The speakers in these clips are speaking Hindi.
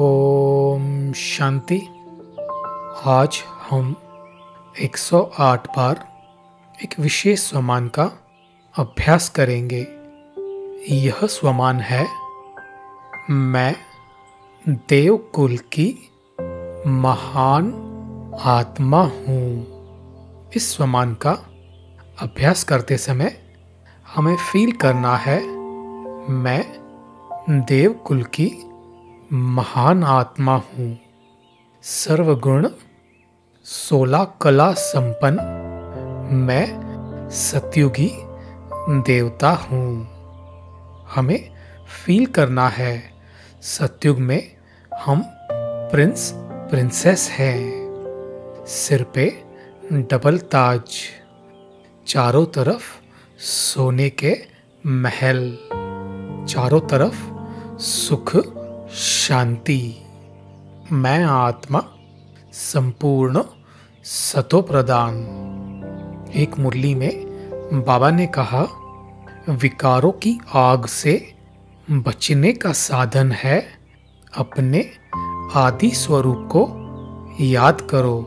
ओम शांति। आज हम 108 बार एक विशेष स्वमान का अभ्यास करेंगे। यह स्वमान है, मैं देवकुल की महान आत्मा हूँ। इस स्वमान का अभ्यास करते समय हमें फील करना है, मैं देवकुल की महान आत्मा हूँ। सर्वगुण 16 कला संपन्न मैं सतयुगी देवता हूँ। हमें फील करना है, सतयुग में हम प्रिंस प्रिंसेस हैं। सिर पे डबल ताज, चारों तरफ सोने के महल, चारों तरफ सुख शांति। मैं आत्मा संपूर्ण सतो प्रदान। एक मुरली में बाबा ने कहा, विकारों की आग से बचने का साधन है अपने आदि स्वरूप को याद करो।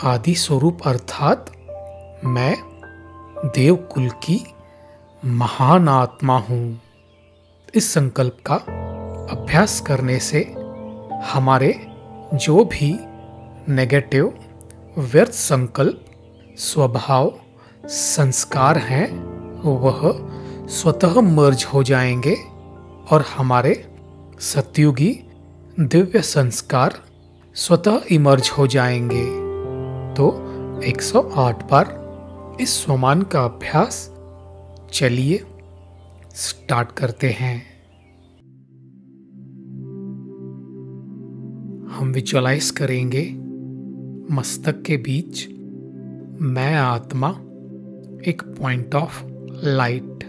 आदि स्वरूप अर्थात मैं देवकुल की महान आत्मा हूँ। इस संकल्प का अभ्यास करने से हमारे जो भी नेगेटिव व्यर्थ संकल्प, स्वभाव, संस्कार हैं वह स्वतः मर्ज हो जाएंगे और हमारे सतयुगी दिव्य संस्कार स्वतः इमर्ज हो जाएंगे। तो 108 बार इस स्वमान का अभ्यास चलिए स्टार्ट करते हैं। हम विजुअलाइज करेंगे मस्तक के बीच मैं आत्मा एक पॉइंट ऑफ लाइट।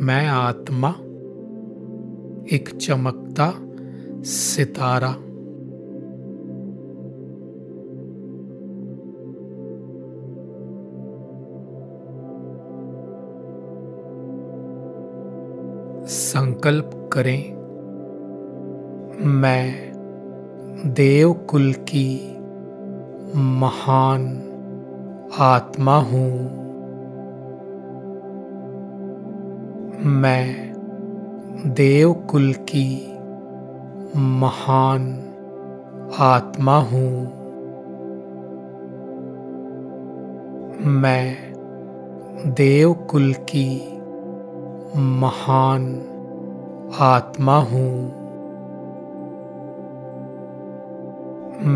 मैं आत्मा एक चमकता सितारा। संकल्प करें, मैं देवकुल की महान आत्मा हूँ। मैं देवकुल की महान आत्मा हूँ। मैं देवकुल की महान आत्मा हूँ।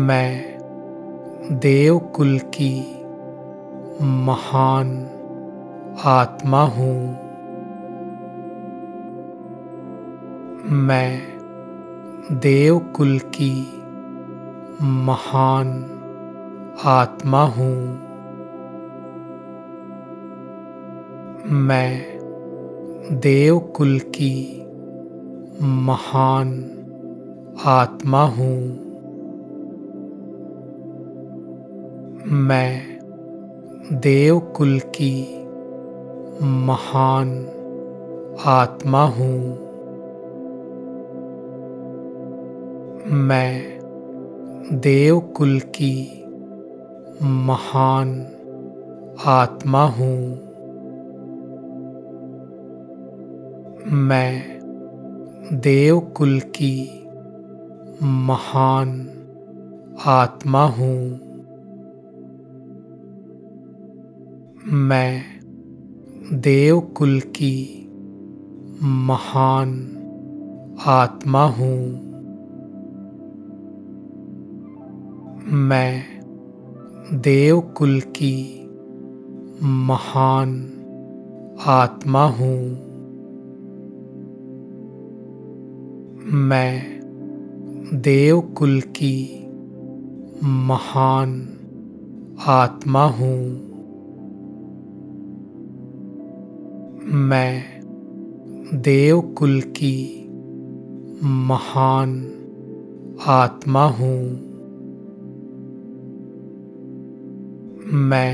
मैं देवकुल की महान आत्मा हूँ। मैं देवकुल की महान आत्मा हूँ। मैं देवकुल की महान आत्मा हूँ। मैं देवकुल की महान आत्मा हूँ। मैं देवकुल की महान आत्मा हूँ। मैं देवकुल की महान आत्मा हूँ। मैं देवकुल की महान आत्मा हूँ। मैं देवकुल की महान आत्मा हूँ। मैं देवकुल की महान आत्मा हूँ। मैं देवकुल की महान आत्मा हूँ। मैं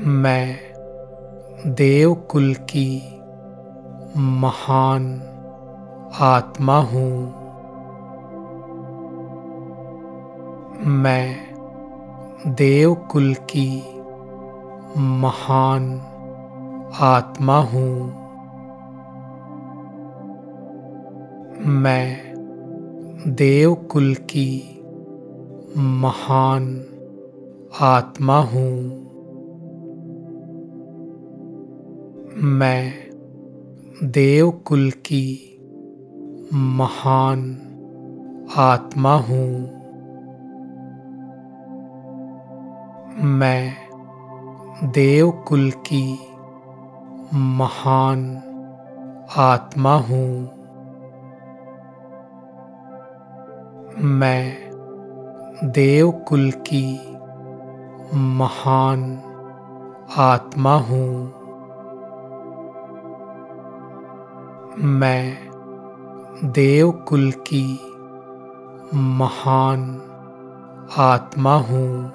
मैं देवकुल की महान आत्मा हूँ। मैं देवकुल की महान आत्मा हूँ। मैं देवकुल की महान आत्मा हूँ। मैं देवकुल की महान आत्मा हूँ। मैं देवकुल की महान आत्मा हूँ। मैं देवकुल की महान आत्मा हूँ। मैं देवकुल की महान आत्मा हूँ।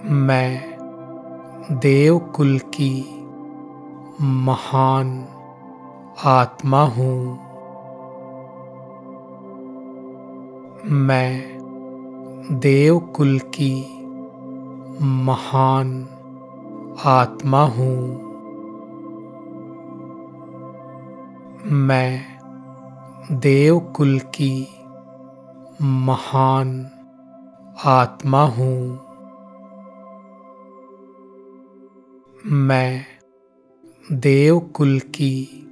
मैं देवकुल की महान आत्मा हूँ। मैं देवकुल की महान आत्मा हूँ। मैं देवकुल की महान आत्मा हूँ। मैं देवकुल की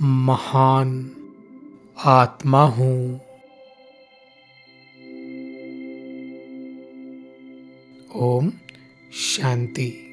महान आत्मा हूँ। ओम शांति।